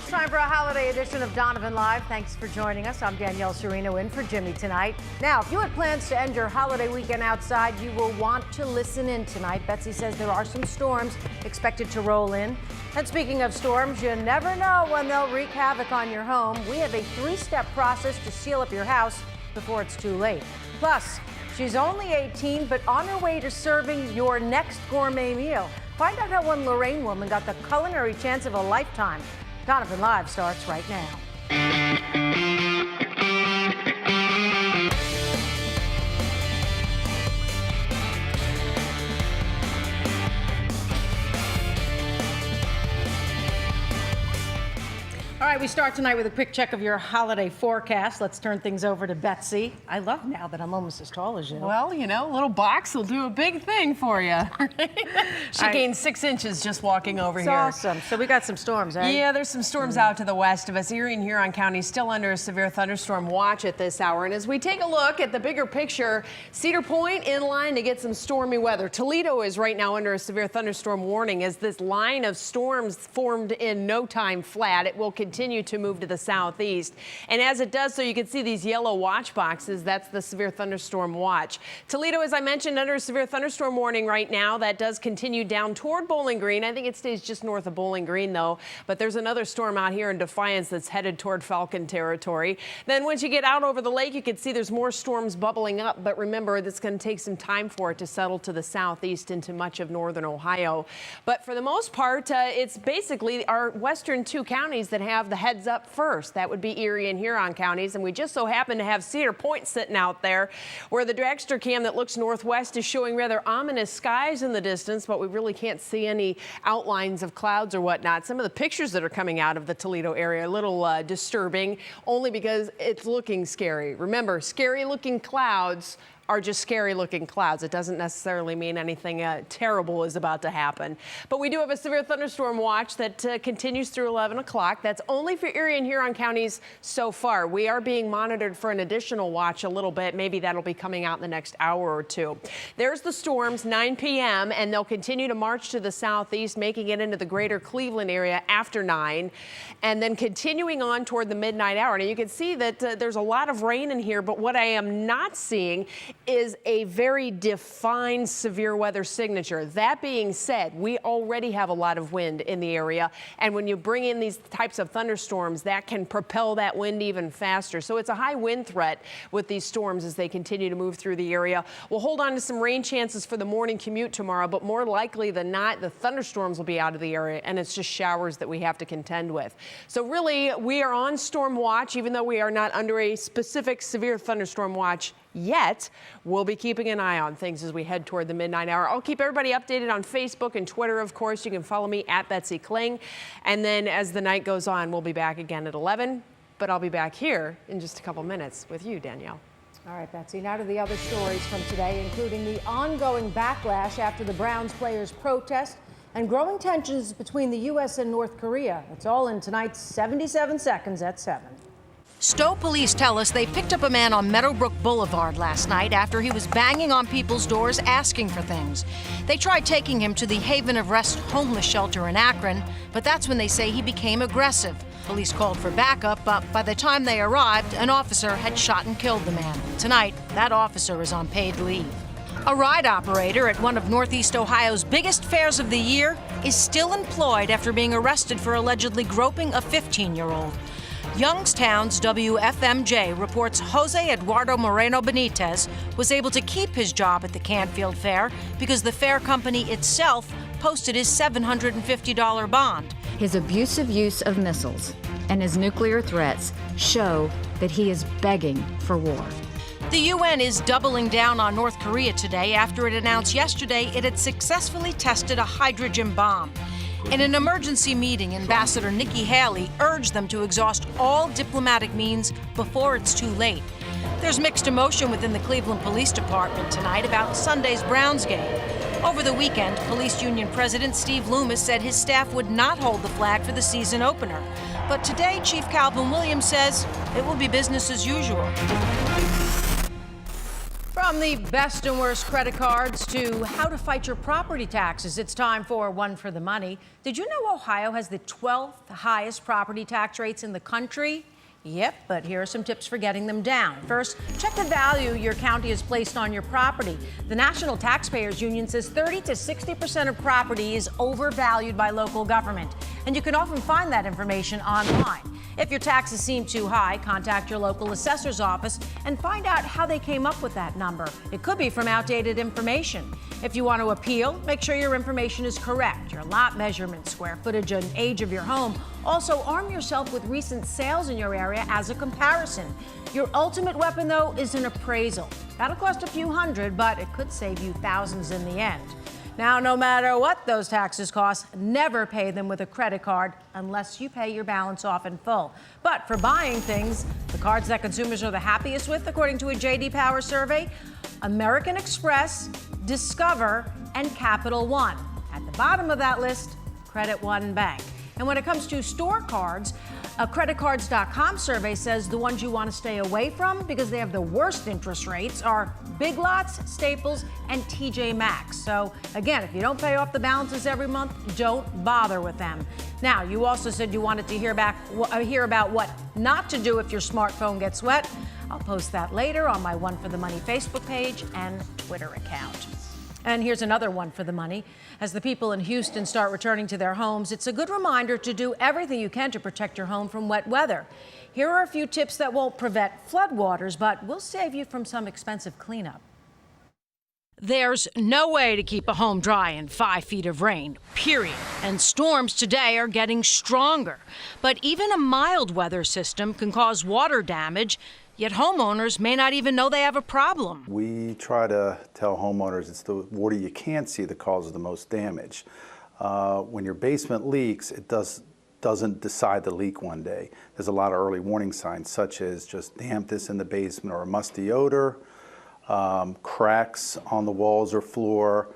Time for a holiday edition of Donovan Live. Thanks for joining us. I'm Danielle Serino in for Jimmy tonight. Now, if you had plans to end your holiday weekend outside, you will want to listen in tonight. Betsy says there are some storms expected to roll in. And speaking of storms, you never know when they'll wreak havoc on your home. We have a 3-step process to seal up your house before it's too late. Plus, she's only 18, but on her way to serving your next gourmet meal. Find out how one Lorraine woman got the culinary chance of a lifetime. Donovan Live starts right now. All right, we start tonight with a quick check of your holiday forecast. Let's turn things over to Betsy. I love now that I'm almost as tall as you. Well, you know, a little box will do a big thing for you. She gained 6 inches just walking over here. Awesome. So we got some storms, eh? Yeah, there's some storms out to the west of us. Erie and Huron County still under a severe thunderstorm watch at this hour. And as we take a look at the bigger picture, Cedar Point in line to get some stormy weather. Toledo is right now under a severe thunderstorm warning as this line of storms formed in no time flat. It will continue to move to the southeast. And as it does so, you can see these yellow watch boxes. That's the severe thunderstorm watch. Toledo, as I mentioned, under a severe thunderstorm warning right now. That does continue down toward Bowling Green. I think it stays just north of Bowling Green, though. But there's another storm out here in Defiance that's headed toward Falcon territory. Then once you get out over the lake, you can see there's more storms bubbling up. But remember, it's going to take some time for it to settle to the southeast into much of northern Ohio. But for the most part, it's basically our western 2 counties that have the heads up first. That would be Erie and Huron counties. And we just so happen to have Cedar Point sitting out there where the dragster cam that looks northwest is showing rather ominous skies in the distance, but we really can't see any outlines of clouds or whatnot. Some of the pictures that are coming out of the Toledo area are a little disturbing, only because it's looking scary. Remember, scary looking clouds are just scary looking clouds. It doesn't necessarily mean anything terrible is about to happen. But we do have a severe thunderstorm watch that continues through 11 o'clock. That's only for Erie and Huron counties so far. We are being monitored for an additional watch a little bit. Maybe that'll be coming out in the next hour or two. There's the storms, 9 p.m., and they'll continue to march to the southeast, making it into the greater Cleveland area after 9, and then continuing on toward the midnight hour. Now you can see that there's a lot of rain in here, but what I am not seeing is a very defined severe weather signature. That being said, we already have a lot of wind in the area, and when you bring in these types of thunderstorms, that can propel that wind even faster. So it's a high wind threat with these storms as they continue to move through the area. We'll hold on to some rain chances for the morning commute tomorrow, but more likely than not, the thunderstorms will be out of the area, and it's just showers that we have to contend with. So really, we are on storm watch, even though we are not under a specific severe thunderstorm watch yet. We'll be keeping an eye on things as we head toward the midnight hour. I'll keep everybody updated on Facebook and Twitter, of course. You can follow me at Betsy Kling. And then as the night goes on, we'll be back again at 11. But I'll be back here in just a couple minutes with you, Danielle. All right, Betsy, now to the other stories from today, including the ongoing backlash after the Browns players' protest and growing tensions between the U.S. and North Korea. It's all in tonight's 77 Seconds at 7. Stowe police tell us they picked up a man on Meadowbrook Boulevard last night after he was banging on people's doors asking for things. They tried taking him to the Haven of Rest homeless shelter in Akron, but that's when they say he became aggressive. Police called for backup, but by the time they arrived, an officer had shot and killed the man. Tonight, that officer is on paid leave. A ride operator at one of Northeast Ohio's biggest fairs of the year is still employed after being arrested for allegedly groping a 15-year-old. Youngstown's WFMJ reports Jose Eduardo Moreno Benitez was able to keep his job at the Canfield Fair because the fair company itself posted his $750 bond. His abusive use of missiles and his nuclear threats show that he is begging for war. The UN is doubling down on North Korea today after it announced yesterday it had successfully tested a hydrogen bomb. In an emergency meeting, Ambassador Nikki Haley urged them to exhaust all diplomatic means before it's too late. There's mixed emotion within the Cleveland Police Department tonight about Sunday's Browns game. Over the weekend, Police Union President Steve Loomis said his staff would not hold the flag for the season opener. But today, Chief Calvin Williams says it will be business as usual. From the best and worst credit cards to how to fight your property taxes, it's time for One for the Money. Did you know Ohio has the 12th highest property tax rates in the country? Yep, but here are some tips for getting them down. First, check the value your county has placed on your property. The National Taxpayers Union says 30 to 60% of property is overvalued by local government, and you can often find that information online. If your taxes seem too high, contact your local assessor's office and find out how they came up with that number. It could be from outdated information. If you want to appeal, make sure your information is correct, your lot measurement, square footage, and age of your home. Also, arm yourself with recent sales in your area as a comparison. Your ultimate weapon, though, is an appraisal. That'll cost a few hundred, but it could save you thousands in the end. Now, no matter what those taxes cost, never pay them with a credit card unless you pay your balance off in full. But for buying things, the cards that consumers are the happiest with, according to a J.D. Power survey, American Express, Discover, and Capital One. At the bottom of that list, Credit One Bank. And when it comes to store cards, a creditcards.com survey says the ones you want to stay away from because they have the worst interest rates are Big Lots, Staples, and TJ Maxx. So again, if you don't pay off the balances every month, don't bother with them. Now, you also said you wanted to hear about what not to do if your smartphone gets wet. I'll post that later on my One for the Money Facebook page and Twitter account. And here's another One for the Money. As the people in Houston start returning to their homes, it's a good reminder to do everything you can to protect your home from wet weather. Here are a few tips that won't prevent floodwaters, but will save you from some expensive cleanup. There's no way to keep a home dry in 5 feet of rain, period. And storms today are getting stronger. But even a mild weather system can cause water damage, yet homeowners may not even know they have a problem. We try to tell homeowners it's the water you can't see that causes the most damage. When your basement leaks, it doesn't decide to leak one day. There's a lot of early warning signs, such as just dampness in the basement or a musty odor, cracks on the walls or floor,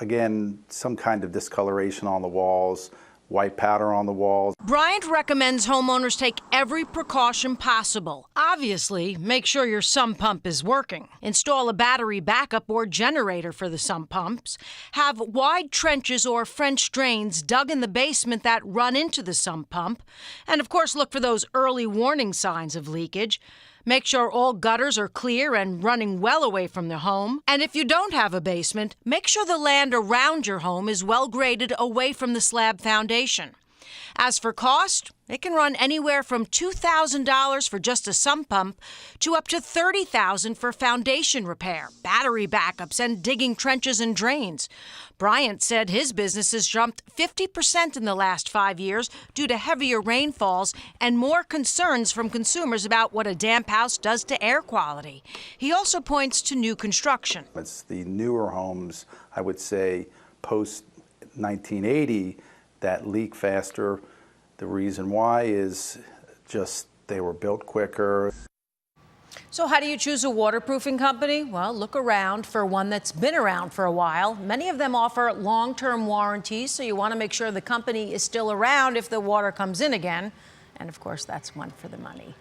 again, some kind of discoloration on the walls, white powder on the walls. Bryant recommends homeowners take every precaution possible. Obviously, make sure your sump pump is working. Install a battery backup or generator for the sump pumps. Have wide trenches or French drains dug in the basement that run into the sump pump. And of course, look for those early warning signs of leakage. Make sure all gutters are clear and running well away from the home. And if you don't have a basement, make sure the land around your home is well graded away from the slab foundation. As for cost, it can run anywhere from $2,000 for just a sump pump to up to $30,000 for foundation repair, battery backups, and digging trenches and drains. Bryant said his business has jumped 50% in the last 5 years due to heavier rainfalls and more concerns from consumers about what a damp house does to air quality. He also points to new construction. It's the newer homes, I would say, post-1980 that leak faster. The reason why is just they were built quicker. So how do you choose a waterproofing company? Well, look around for one that's been around for a while. Many of them offer long-term warranties, so you want to make sure the company is still around if the water comes in again. And of course, that's One for the Money.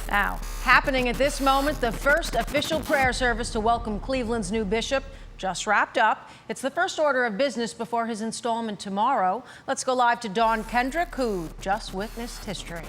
Now, happening at this moment, the first official prayer service to welcome Cleveland's new bishop just wrapped up. It's the first order of business before his installment tomorrow. Let's go live to Dawn Kendrick, who just witnessed history.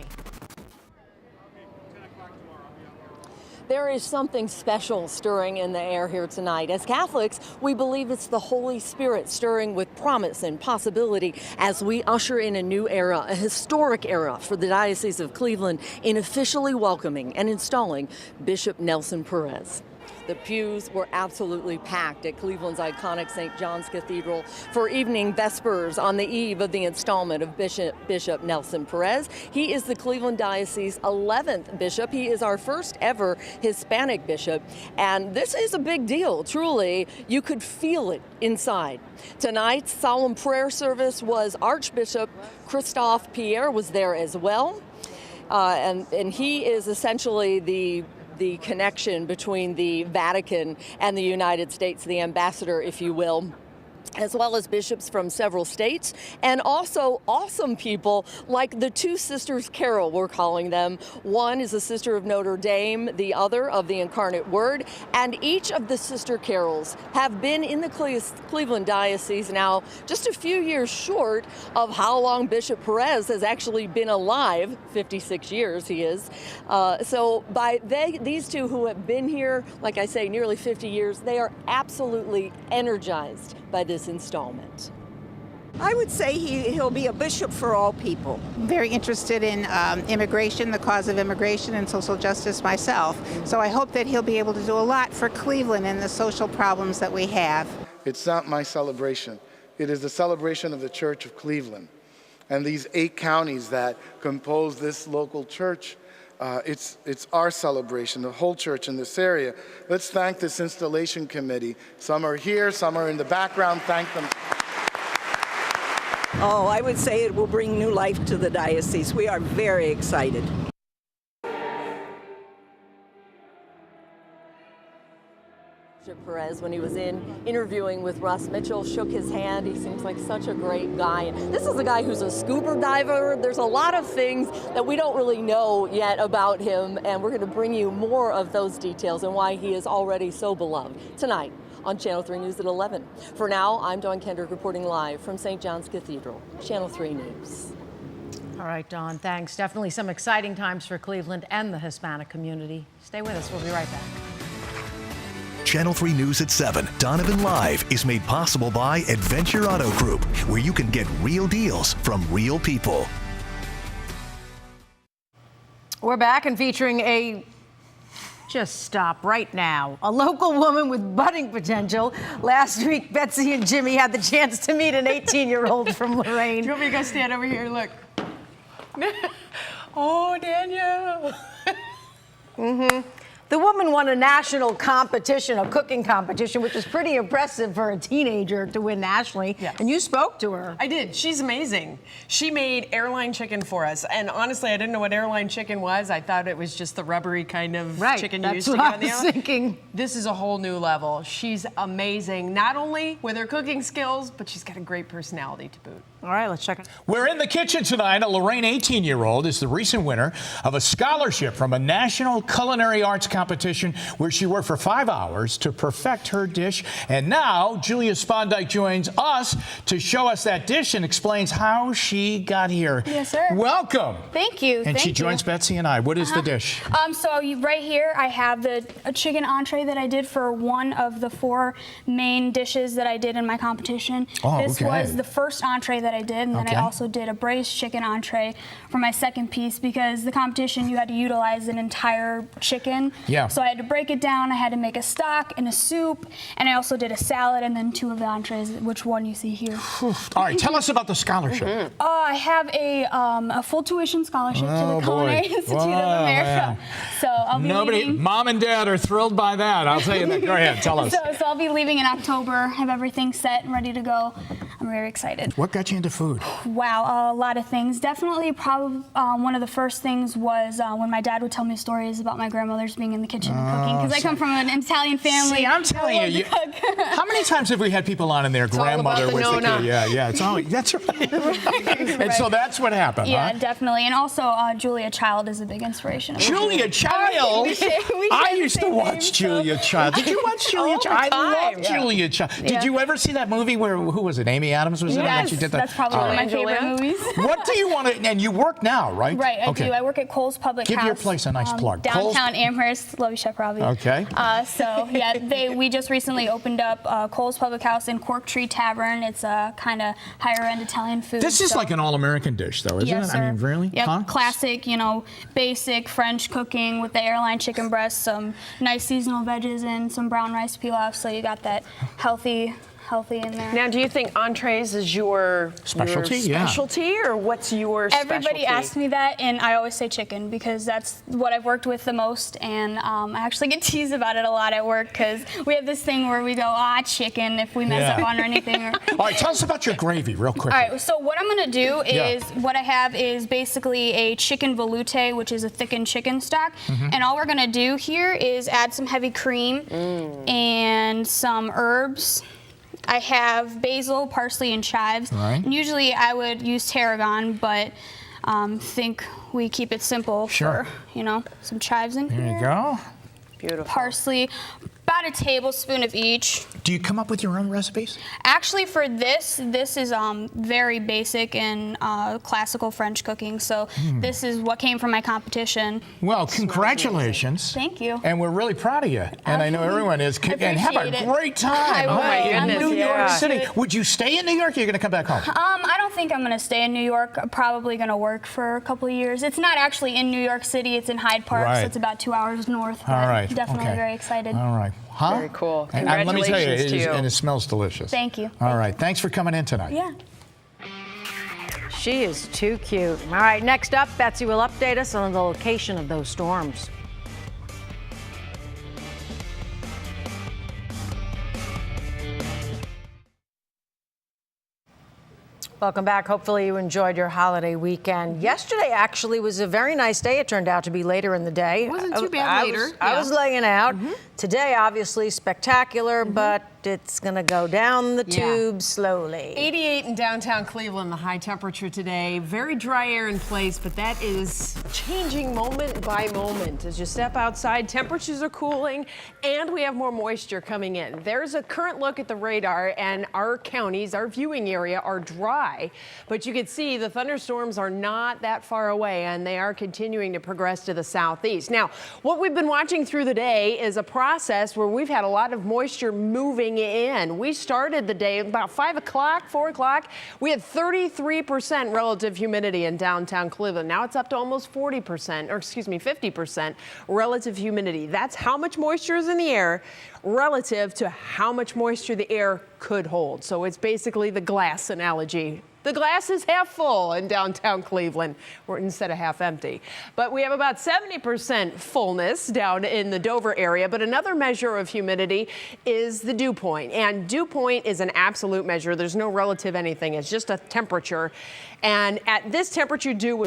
There is something special stirring in the air here tonight. As Catholics, we believe it's the Holy Spirit stirring with promise and possibility as we usher in a new era, a historic era for the Diocese of Cleveland in officially welcoming and installing Bishop Nelson Perez. The pews were absolutely packed at Cleveland's iconic St. John's Cathedral for evening vespers on the eve of the installment of Bishop Nelson Perez. He is the Cleveland Diocese's 11th bishop. He is our first ever Hispanic bishop, and this is a big deal, truly. You could feel it inside. Tonight's solemn prayer service was Archbishop Christophe Pierre was there as well, and he is essentially the connection between the Vatican and the United States, the ambassador, if you will. as well as bishops from several states, and also awesome people like the two Sisters Carol, we're calling them. One is a sister of Notre Dame, the other of the Incarnate Word, and each of the Sister Carols have been in the Cleveland Diocese now just a few years short of how long Bishop Perez has actually been alive, 56 years he is. So by these two who have been here, like I say, nearly 50 years, they are absolutely energized by this installment. I would say he'll be a bishop for all people. Very interested in immigration, the cause of immigration and social justice myself. So I hope that he'll be able to do a lot for Cleveland and the social problems that we have. It's not my celebration. It is the celebration of the Church of Cleveland. And these 8 counties that compose this local church, it's our celebration, the whole church in this area. Let's thank this installation committee. Some are here, some are in the background. Thank them. Oh, I would say it will bring new life to the diocese. We are very excited. Bishop Perez, when he was interviewing with Russ Mitchell, shook his hand. He seems like such a great guy. And this is a guy who's a scuba diver. There's a lot of things that we don't really know yet about him, and we're going to bring you more of those details and why he is already so beloved tonight on Channel 3 News at 11. For now, I'm Dawn Kendrick reporting live from St. John's Cathedral, Channel 3 News. All right, Dawn, thanks. Definitely some exciting times for Cleveland and the Hispanic community. Stay with us. We'll be right back. Channel 3 News at 7, Donovan Live, is made possible by Adventure Auto Group, where you can get real deals from real people. We're back and featuring just stop right now. A local woman with budding potential. Last week, Betsy and Jimmy had the chance to meet an 18-year-old from Lorraine. Do you want me to go stand over here? Look. Oh, Danielle. The woman won a national competition, a cooking competition, which is pretty impressive for a teenager to win nationally. Yes. And you spoke to her. I did. She's amazing. She made airline chicken for us. And honestly, I didn't know what airline chicken was. I thought it was just the rubbery kind of chicken you used to get on the airline. Thinking. This is a whole new level. She's amazing, not only with her cooking skills, but she's got a great personality to boot. All right, let's check it. We're in the kitchen tonight. A Lorraine 18-year-old is the recent winner of a scholarship from a national culinary arts competition where she worked for 5 hours to perfect her dish. And now Julia Spondyke joins us to show us that dish and explains how she got here. Yes, sir. Welcome. Thank you. And she joins Betsy and I. What is the dish? Right here I have a chicken entree that I did for one of the 4 main dishes that I did in my competition. This was the first entree that I did, and then I also did a braised chicken entree for my second piece because the competition you had to utilize an entire chicken. Yeah. So I had to break it down. I had to make a stock and a soup, and I also did a salad and then 2 of the entrees, which one you see here. All right, tell us about the scholarship. I have a full tuition scholarship to the Culinary Institute of America. So I'll be leaving. Mom and Dad are thrilled by that. I'll tell you that. Go ahead, tell us. So I'll be leaving in October, have everything set and ready to go. I'm very excited. What got you into food? Wow, a lot of things. Definitely, probably one of the first things was when my dad would tell me stories about my grandmothers being in the kitchen and cooking, because I come from an Italian family. See, I'm telling you, how many times have we had people on and their grandmother was the kid? Yeah, it's always, that's right. And so that's what happened, Yeah, definitely. And also, Julia Child is a big inspiration. Julia Child? I used to watch Julia Child. Did you watch Julia Child? I love Julia Child. Did you ever see that movie where, who was it, Amy Adams was in it? Yes, She did that? that's probably one of my favorite movies. What do you want to, and you work now, right? Right, I do. I work at Kohl's Public House. Give your place a nice plug. Downtown Amherst. Love you, Chef Robbie. Okay. So, yeah, we just recently opened up Kohl's Public House in Cork Tree Tavern. It's a kind of higher-end Italian food. This is like an all-American dish, though, isn't it? Sir. I mean, really? Yep, huh? Classic, basic French cooking with the airline chicken breast, some nice seasonal veggies, and some brown rice pilaf, so you got that healthy in there. Now, do you think entrees is your specialty? Or what's your specialty? Everybody asks me that, and I always say chicken because that's what I've worked with the most, and I actually get teased about it a lot at work because we have this thing where we go, chicken, if we mess up on or anything. All right, tell us about your gravy real quick. All right, so what I'm going to do is, what I have is basically a chicken veloute, which is a thickened chicken stock, and all we're going to do here is add some heavy cream and some herbs. I have basil, parsley, and chives. Right. And usually I would use tarragon, but think we keep it simple Sure. for, some chives in here. There you go. Beautiful. Parsley, about a tablespoon of each. Do you come up with your own recipes? Actually, for this is very basic in classical French cooking. So this is what came from my competition. Well, congratulations. Thank you. And we're really proud of you. And I know everyone is. And have a great time. I Oh my will. goodness. New York Yeah. City. Would you stay in New York or are you going to come back home? I don't think I'm going to stay in New York. I'm probably going to work for a couple of years. It's not actually in New York City. It's in Hyde Park, Right. so it's about 2 hours north. But All right. definitely Okay. very excited. All right. Huh? Very cool. And let me tell you, Congratulations to you. and it smells delicious. Thank you. All right. Thanks for coming in tonight. Yeah. She is too cute. All right, next up, Betsy will update us on the location of those storms. Welcome back. Hopefully you enjoyed your holiday weekend. Yesterday actually was a very nice day. It turned out to be later in the day. It wasn't too bad later. I was laying out. Today, obviously spectacular, but it's going to go down the tube slowly. 88 in downtown Cleveland, the high temperature today. Very dry air in place, but that is changing moment by moment. As you step outside, temperatures are cooling, and we have more moisture coming in. There's a current look at the radar, and our counties, our viewing area, are dry. But you can see the thunderstorms are not that far away, and they are continuing to progress to the southeast. Now, what we've been watching through the day is a process where we've had a lot of moisture moving in. We started the day about 5 o'clock, 4 o'clock. We had 33% relative humidity in downtown Cleveland. Now it's up to almost 40%, or excuse me, 50% relative humidity. That's how much moisture is in the air relative to how much moisture the air could hold. So it's basically the glass analogy. The glass is half full in downtown Cleveland, or instead of half empty. But we have about 70% fullness down in the Dover area. But another measure of humidity is the dew point. And dew point is an absolute measure. There's no relative anything. It's just a temperature. And at this temperature, dew